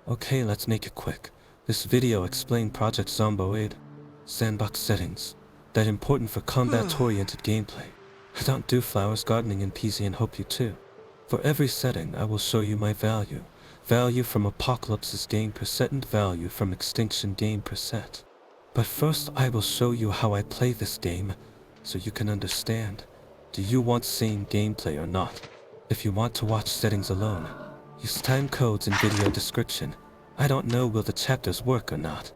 Okay, let's make it quick. This video explain Project Zomboid. Sandbox settings. That important for combat-oriented gameplay. I don't do flowers, gardening, and PC and hope you too. For every setting, I will show you my value. Value from apocalypses gain percent and value from extinction gain percent. But first, I will show you how I play this game, so you can understand. Do you want same gameplay or not? If you want to watch settings alone, use time codes in video description. I don't know will the chapters work or not.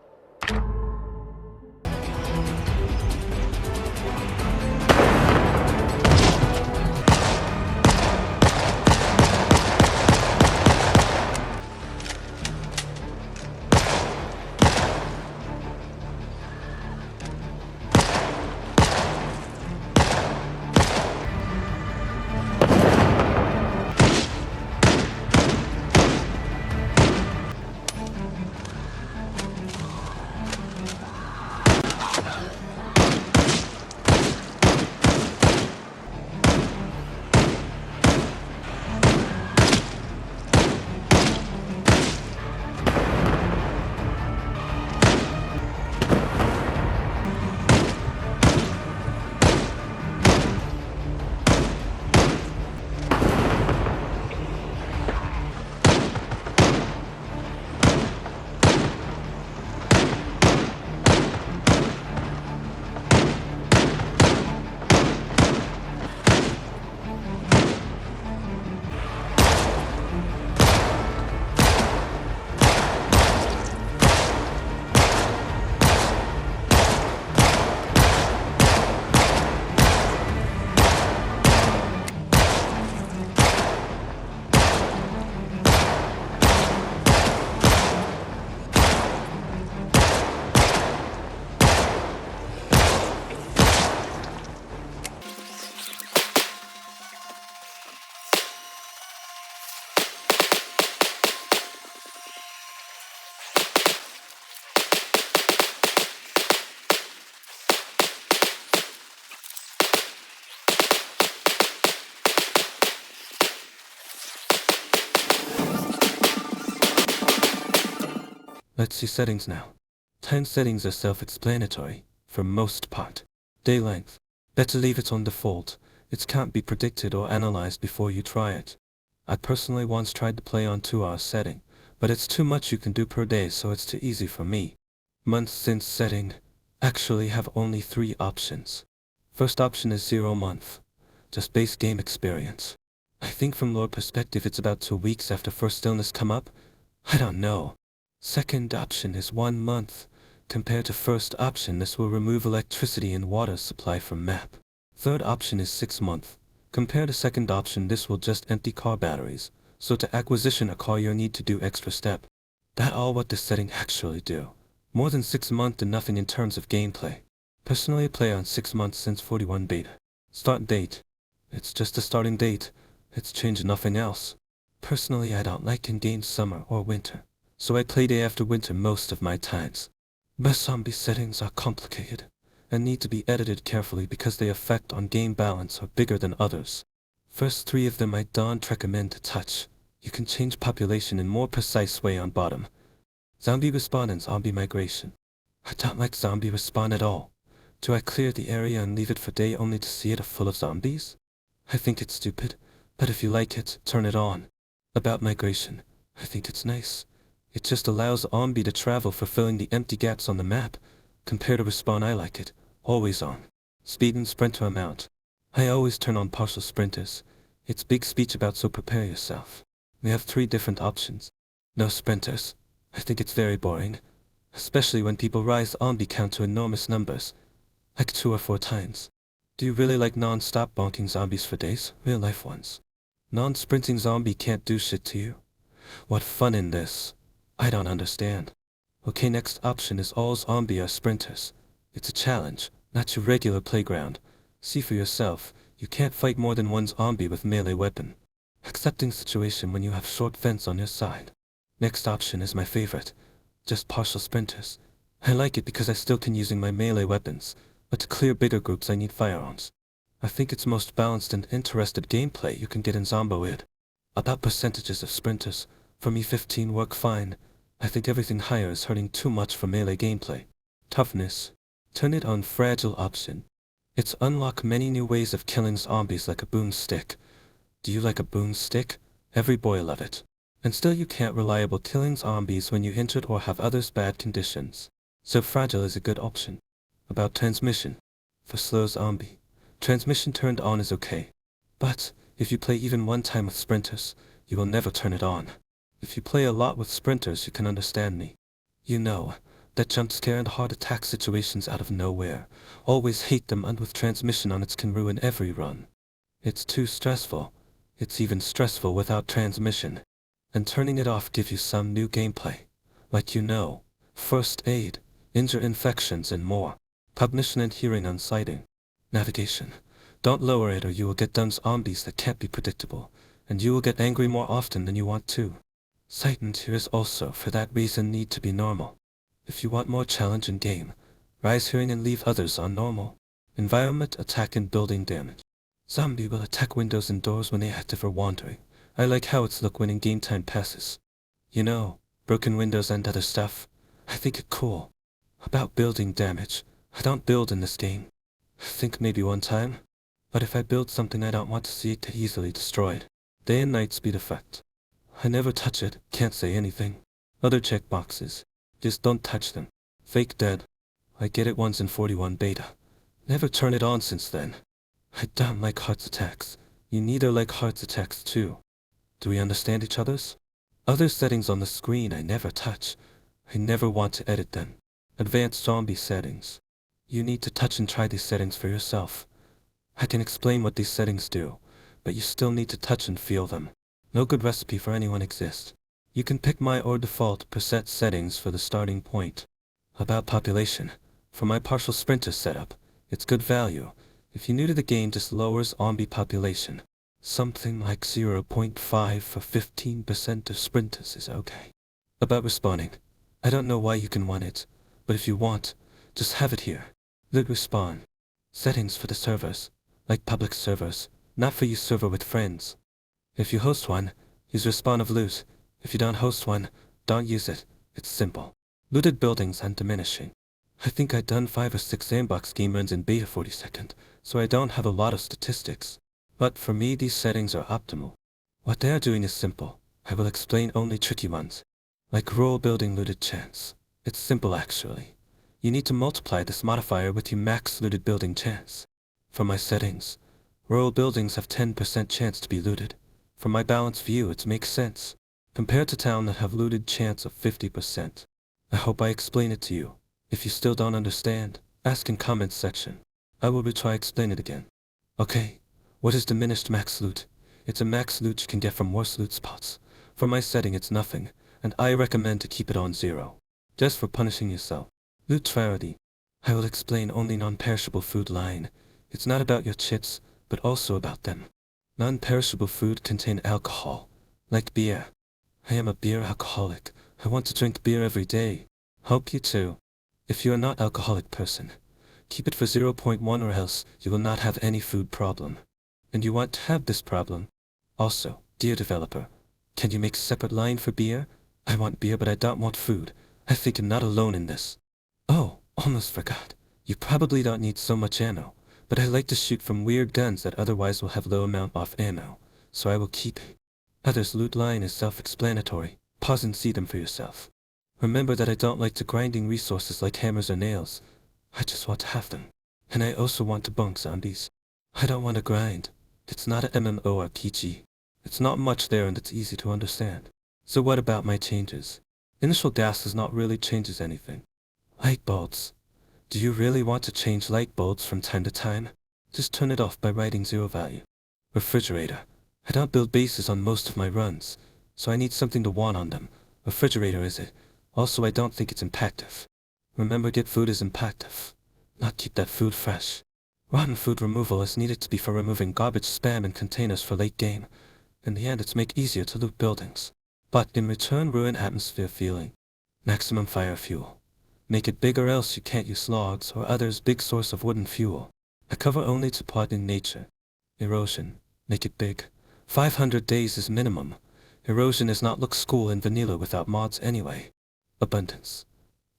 Let's see settings now. Time settings are self-explanatory, for most part. Day length. Better leave it on default. It can't be predicted or analyzed before you try it. I personally once tried to play on 2-hour setting, but it's too much you can do per day, so it's too easy for me. Month since setting. Actually have only 3 options. First option is 0 month. Just base game experience. I think from lore perspective it's about 2 weeks after first illness come up. I don't know. Second option is 1 month. Compared to first option, this will remove electricity and water supply from map. Third option is 6 month. Compared to second option, this will just empty car batteries. So to acquisition a car you need to do extra step. That all what this setting actually do. More than 6 months and nothing in terms of gameplay. Personally play on 6 months since 41 beta. Start date. It's just a starting date. It's changed nothing else. Personally I don't like in-game summer or winter. So I play day after winter most of my times. Best zombie settings are complicated and need to be edited carefully because they affect on game balance are bigger than others. First 3 of them I don't recommend to touch. You can change population in more precise way on bottom. Zombie respawn and zombie migration. I don't like zombie respawn at all. Do I clear the area and leave it for day only to see it full of zombies? I think it's stupid, but if you like it, turn it on. About migration, I think it's nice. It just allows zombie to travel, fulfilling the empty gaps on the map. Compared to respawn, I like it. Always on. Speed and sprinter amount. I always turn on partial sprinters. It's big speech about, so prepare yourself. We have 3 different options. No sprinters. I think it's very boring. Especially when people rise zombie count to enormous numbers. Like 2 or 4 times. Do you really like non-stop bonking zombies for days? Real life ones. Non-sprinting zombie can't do shit to you. What fun in this? I don't understand. Okay, next option is all zombie are sprinters. It's a challenge, not your regular playground. See for yourself, you can't fight more than 1 zombie with melee weapon. Accepting situation when you have short fence on your side. Next option is my favorite. Just partial sprinters. I like it because I still can using my melee weapons, but to clear bigger groups I need firearms. I think it's most balanced and interested gameplay you can get in Zomboid. About percentages of sprinters, for me 15 work fine. I think everything higher is hurting too much for melee gameplay. Toughness. Turn it on fragile option. It's unlock many new ways of killing zombies like a boomstick. Do you like a boomstick? Every boy love it. And still you can't reliable killing zombies when you injured or have others bad conditions. So fragile is a good option. About transmission. For slow zombie. Transmission turned on is okay. But, if you play even one time with sprinters, you will never turn it on. If you play a lot with sprinters, you can understand me. You know, that jump scare and heart attack situations out of nowhere. Always hate them, and with transmission on it can ruin every run. It's too stressful. It's even stressful without transmission. And turning it off gives you some new gameplay. Like first aid, injure infections and more. Cognition and hearing on sighting. Navigation. Don't lower it or you will get done zombies that can't be predictable, and you will get angry more often than you want to. Sight and hear is also, for that reason, need to be normal. If you want more challenge in game, rise hearing and leave others on normal. Environment, attack and building damage. Zombie will attack windows and doors when they active or wandering. I like how it's look when in game time passes. Broken windows and other stuff. I think it cool. About building damage. I don't build in this game. I think maybe one time. But if I build something I don't want to see it get easily destroyed. Day and night speed effect. I never touch it, can't say anything. Other checkboxes. Just don't touch them. Fake dead. I get it once in 41 beta. Never turn it on since then. I don't like heart attacks. You neither like heart attacks too. Do we understand each other's? Other settings on the screen I never touch. I never want to edit them. Advanced zombie settings. You need to touch and try these settings for yourself. I can explain what these settings do, but you still need to touch and feel them. No good recipe for anyone exists. You can pick my or default preset settings for the starting point. About population. For my partial sprinter setup, it's good value. If you're new to the game, just lowers zombie population. Something like 0.5 for 15% of sprinters is okay. About respawning. I don't know why you can want it, but if you want, just have it here. Loot respawn. Settings for the servers, like public servers, not for you server with friends. If you host one, use respawn of loot. If you don't host one, don't use it. It's simple. Looted buildings and diminishing. I think I've done 5 or 6 Sandbox game runs in beta 42nd, so I don't have a lot of statistics. But for me these settings are optimal. What they are doing is simple. I will explain only tricky ones. Like role building looted chance. It's simple actually. You need to multiply this modifier with your max looted building chance. For my settings, rural buildings have 10% chance to be looted. From my balanced view it makes sense, compared to town that have looted chance of 50%. I hope I explain it to you. If you still don't understand, ask in comments section. I will retry explain it again. Okay, what is diminished max loot? It's a max loot you can get from worse loot spots. For my setting it's nothing, and I recommend to keep it on 0. Just for punishing yourself. Loot rarity. I will explain only non-perishable food line. It's not about your chits, but also about them. Non-perishable food contain alcohol, like beer. I am a beer alcoholic. I want to drink beer every day. Hope you too. If you are not alcoholic person, keep it for 0.1 or else you will not have any food problem. And you want to have this problem. Also, dear developer, can you make separate line for beer? I want beer but I don't want food. I think I'm not alone in this. Oh, almost forgot. You probably don't need so much ammo, but I like to shoot from weird guns that otherwise will have low amount of ammo, so I will keep it. Others loot line is self-explanatory. Pause and see them for yourself. Remember that I don't like to grinding resources like hammers or nails. I just want to have them. And I also want to bunk zombies. I don't want to grind. It's not an MMORPG. It's not much there and it's easy to understand. So what about my changes? Initial gas does not really changes anything. Light bulbs. Do you really want to change light bulbs from time to time? Just turn it off by writing 0 value. Refrigerator. I don't build bases on most of my runs, so I need something to want on them. Refrigerator is it. Also I don't think it's impactive. Remember, get food is impactive. Not keep that food fresh. Rotten food removal is needed to be for removing garbage, spam and containers for late game. In the end it's make easier to loot buildings. But in return ruin atmosphere feeling. Maximum fire fuel. Make it big or else you can't use logs or others big source of wooden fuel. A cover only to part in nature. Erosion. Make it big. 500 days is minimum. Erosion is not look cool in vanilla without mods anyway. Abundance.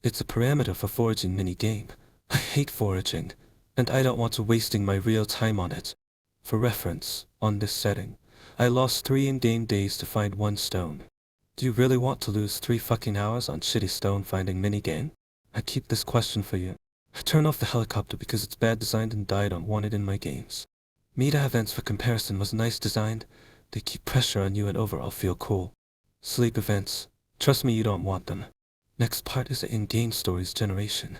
It's a parameter for foraging mini-game. I hate foraging, and I don't want to wasting my real time on it. For reference, on this setting, I lost 3 in-game days to find 1 stone. Do you really want to lose 3 fucking hours on shitty stone finding mini-game? I keep this question for you. I turn off the helicopter because it's bad designed and I don't want it in my games. Meta events for comparison was nice designed. They keep pressure on you and overall feel cool. Sleep events. Trust me, you don't want them. Next part is the in-game stories generation.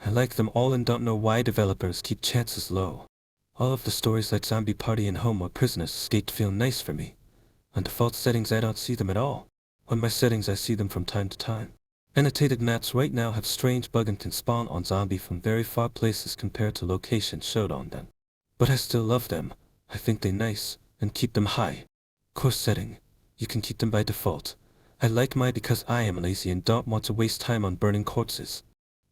I like them all and don't know why developers keep chances low. All of the stories like Zombie Party and Home or Prisoners Escaped feel nice for me. On default settings I don't see them at all. On my settings I see them from time to time. Annotated maps right now have strange bug and can spawn on zombie from very far places compared to locations showed on them. But I still love them. I think they're nice, and keep them high. Course setting. You can keep them by default. I like mine because I am lazy and don't want to waste time on burning corpses.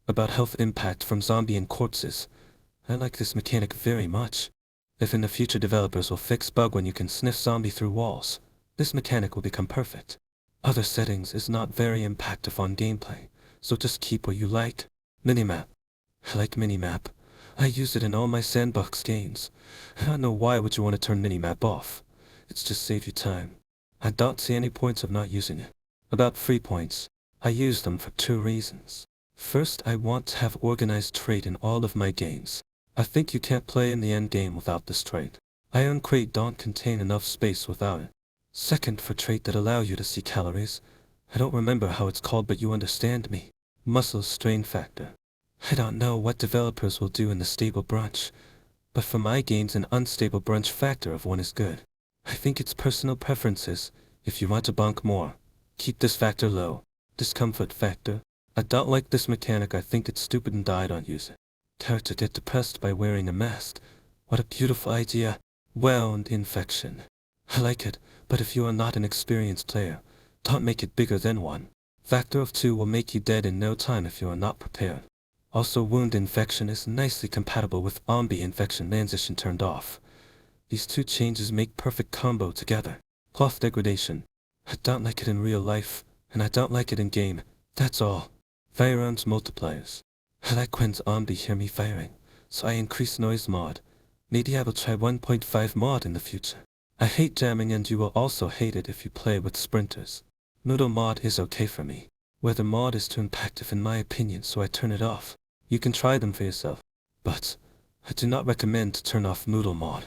About health impact from zombie and corpses. I like this mechanic very much. If in the future developers will fix bug when you can sniff zombie through walls, this mechanic will become perfect. Other settings is not very impactful on gameplay, so just keep what you like. Minimap. I like minimap. I use it in all my Sandbox games. I don't know why would you want to turn minimap off. It's just save you time. I don't see any points of not using it. About free points. I use them for 2 reasons. First, I want to have organized trade in all of my games. I think you can't play in the end game without this trait. Iron Crate don't contain enough space without it. Second, for trait that allow you to see calories. I don't remember how it's called, but you understand me. Muscle strain factor. I don't know what developers will do in the stable brunch, but for my games an unstable brunch factor of 1 is good. I think it's personal preferences. If you want to bunk more, keep this factor low. Discomfort factor. I don't like this mechanic. I think it's stupid and I don't use it. Character get depressed by wearing a mask. What a beautiful idea. Wound infection. I like it, but if you are not an experienced player, don't make it bigger than 1. Factor of 2 will make you dead in no time if you are not prepared. Also, wound infection is nicely compatible with zombie infection transition turned off. These 2 changes make perfect combo together. Cloth degradation. I don't like it in real life, and I don't like it in game. That's all. Firearms multipliers. I like when zombie hear me firing, so I increase noise mod. Maybe I will try 1.5 mod in the future. I hate jamming and you will also hate it if you play with sprinters. Noodle mod is okay for me. Whether mod is too impactful in my opinion, so I turn it off. You can try them for yourself. But I do not recommend to turn off noodle mod.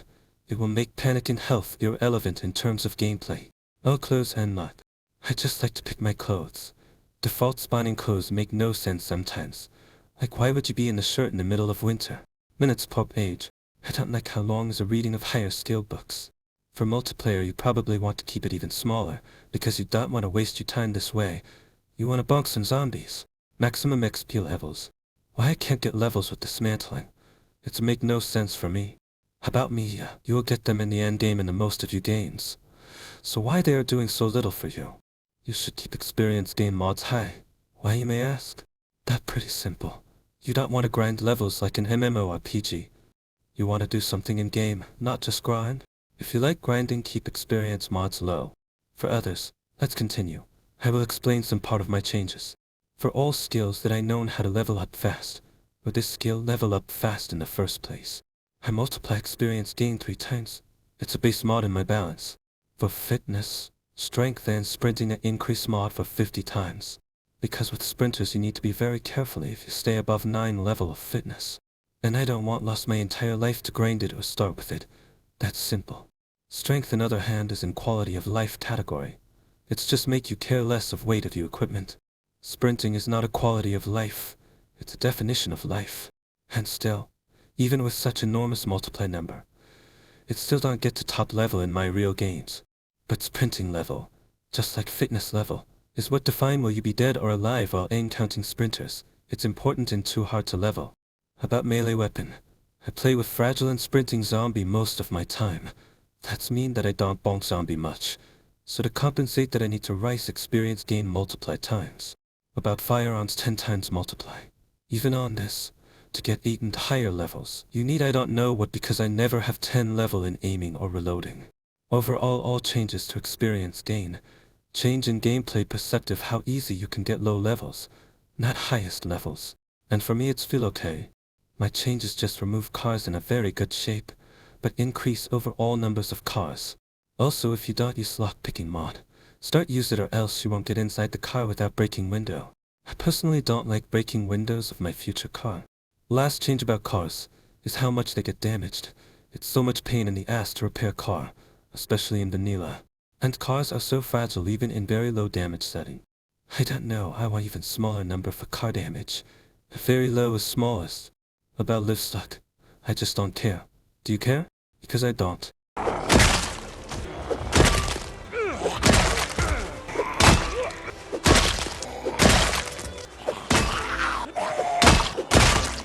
It will make panic and health irrelevant in terms of gameplay. All clothes and mod. I just like to pick my clothes. Default spawning clothes make no sense sometimes. Like why would you be in a shirt in the middle of winter? Minutes per page. I don't like how long is a reading of higher skill books. For multiplayer you probably want to keep it even smaller, because you don't want to waste your time this way. You want to bunk some zombies. Maximum XP levels. Why I can't get levels with dismantling? It's make no sense for me. About me, you will get them in the end game in the most of your games. So why they are doing so little for you? You should keep experience game mods high. Why you may ask? That's pretty simple. You don't want to grind levels like an MMORPG. You want to do something in game, not just grind. If you like grinding, keep experience mods low. For others, let's continue. I will explain some part of my changes. For all skills that I know how to level up fast, with this skill level up fast in the first place. I multiply experience gain 3 times. It's a base mod in my balance. For fitness, strength and sprinting I increase mod for 50 times. Because with sprinters you need to be very careful if you stay above 9 level of fitness. And I don't want lost my entire life to grind it or start with it. That's simple. Strength on other hand is in quality of life category. It's just make you care less of weight of your equipment. Sprinting is not a quality of life. It's a definition of life. And still, even with such enormous multiply number, it still don't get to top level in my real games. But sprinting level, just like fitness level, is what define will you be dead or alive while encountering sprinters. It's important and too hard to level. About melee weapon, I play with fragile and sprinting zombie most of my time. That's mean that I don't bonk zombie much. So to compensate that I need to rise experience gain multiply times. About firearms 10 times multiply. Even on this, to get 8 and higher levels, you need I don't know what because I never have 10 level in aiming or reloading. Overall all changes to experience gain. Change in gameplay perspective, how easy you can get low levels, not highest levels. And for me it's feel okay. My changes just remove cars in a very good shape, but increase overall numbers of cars. Also, if you don't use lockpicking mod, start use it or else you won't get inside the car without breaking window. I personally don't like breaking windows of my future car. Last change about cars is how much they get damaged. It's so much pain in the ass to repair a car, especially in vanilla. And cars are so fragile even in very low damage setting. I don't know, I want even smaller number for car damage. Very low is smallest. About Livestock, I just don't care. Do you care? Because I don't.